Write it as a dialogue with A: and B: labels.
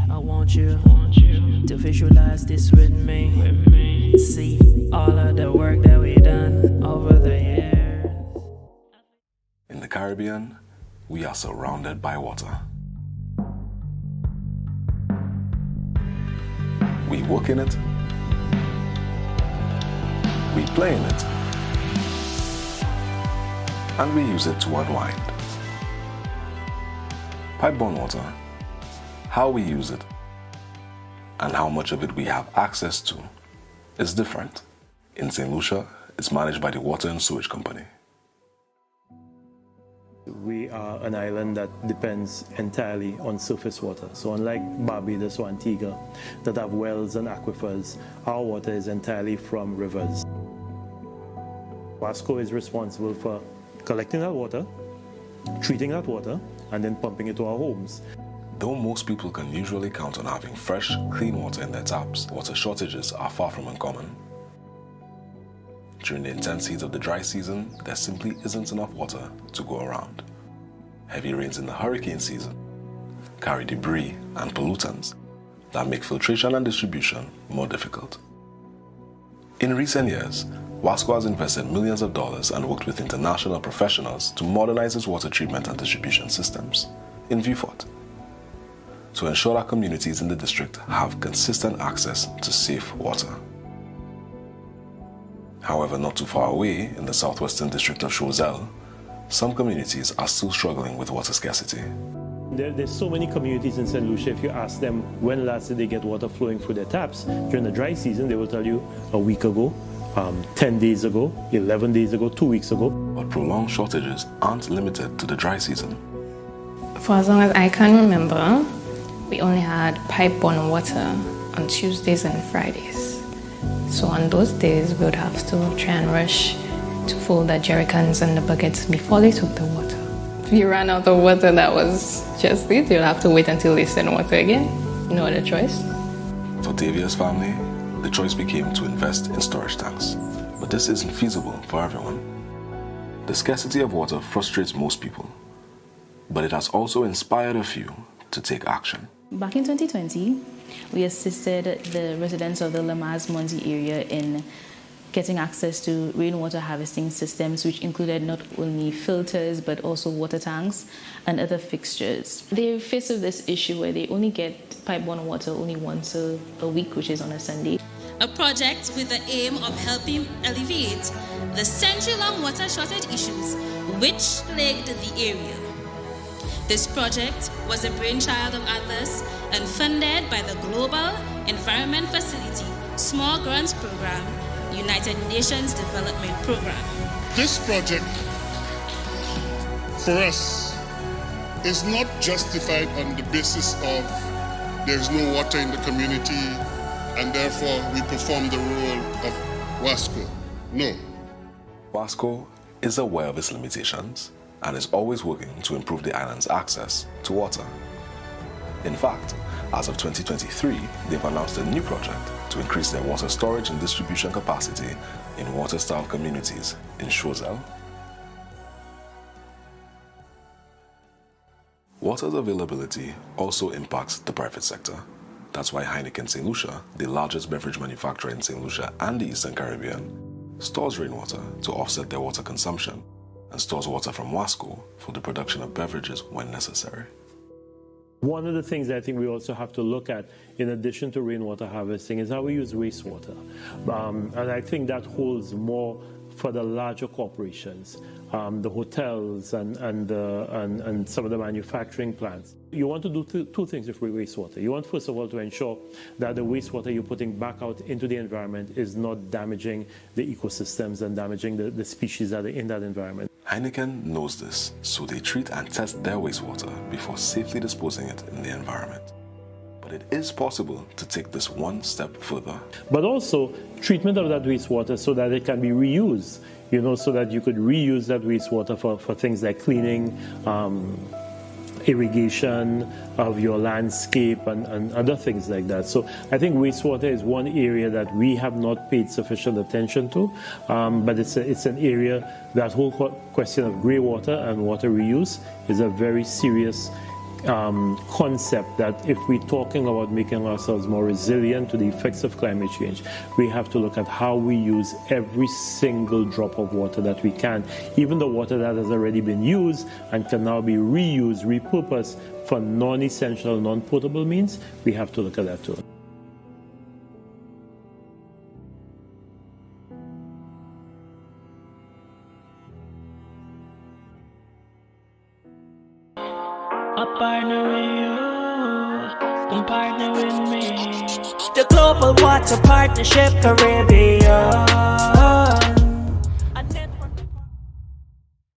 A: I want you to visualize this with me. See all of the work that we done over the years.
B: In the Caribbean, we are surrounded by water. We work in it, we play in it, and we use it to unwind. Pipe-borne water, how we use it, and how much of it we have access to is different. In St. Lucia, it's managed by the Water and Sewage Company.
C: We are an island that depends entirely on surface water. So unlike Barbados or Antigua that have wells and aquifers, our water is entirely from rivers. WASCO is responsible for collecting that water, treating that water, and then pumping it to our homes.
B: Though most people can usually count on having fresh, clean water in their taps, water shortages are far from uncommon. During the intense heat of the dry season, there simply isn't enough water to go around. Heavy rains in the hurricane season carry debris and pollutants that make filtration and distribution more difficult. In recent years, WASCO has invested millions of dollars and worked with international professionals to modernize its water treatment and distribution systems in Viewfort to ensure that communities in the district have consistent access to safe water. However, not too far away in the southwestern district of Choiseul, some communities are still struggling with water scarcity.
C: There's so many communities in St. Lucia, if you ask them when last did they get water flowing through their taps, during the dry season, they will tell you a week ago, 10 days ago, 11 days ago, 2 weeks ago.
B: But prolonged shortages aren't limited to the dry season.
D: For as long as I can remember, we only had pipe-borne water on Tuesdays and Fridays. So on those days, we would have to try and rush to fill the jerry cans and the buckets before they took the water. If you ran out of water, that was just it. You'll have to wait until they send water again. No other choice.
B: For Tavia's family, the choice became to invest in storage tanks. But this isn't feasible for everyone. The scarcity of water frustrates most people, but it has also inspired a few to take action.
E: Back in 2020, we assisted the residents of the Lamaz Monzi area in getting access to rainwater harvesting systems, which included not only filters but also water tanks and other fixtures. They're faced with this issue where they only get pipe-borne water only once a week, which is on a Sunday.
F: A project with the aim of helping alleviate the century-long water shortage issues which plagued the area. This project was a brainchild of Atlas and funded by the Global Environment Facility Small Grants Program, United Nations Development Program.
G: This project, for us, is not justified on the basis of there's no water in the community and therefore we perform the role of WASCO. No.
B: WASCO is aware of its limitations and is always working to improve the island's access to water. In fact, as of 2023, they've announced a new project to increase their water storage and distribution capacity in water-starved communities in Choiseul. Water's availability also impacts the private sector. That's why Heineken St. Lucia, the largest beverage manufacturer in St. Lucia and the Eastern Caribbean, stores rainwater to offset their water consumption and stores water from WASCO for the production of beverages when necessary.
C: One of the things I think we also have to look at, in addition to rainwater harvesting, is how we use wastewater. And I think that holds more for the larger corporations, the hotels and some of the manufacturing plants. You want to do two things with wastewater. You want, first of all, to ensure that the wastewater you're putting back out into the environment is not damaging the ecosystems and damaging the species that are in that environment.
B: Heineken knows this, so they treat and test their wastewater before safely disposing it in the environment. But it is possible to take this one step further.
C: But also treatment of that wastewater so that it can be reused, so that you could reuse that wastewater for things like cleaning, irrigation of your landscape and other things like that. So I think wastewater is one area that we have not paid sufficient attention to, but it's an area, that whole question of grey water and water reuse is a very serious concept that if we're talking about making ourselves more resilient to the effects of climate change, we have to look at how we use every single drop of water that we can, even the water that has already been used and can now be reused, repurposed for non-essential, non-potable means. We have to look at that too.
A: Partner with you, come partner with me.
H: The Global Water Partnership Caribbean.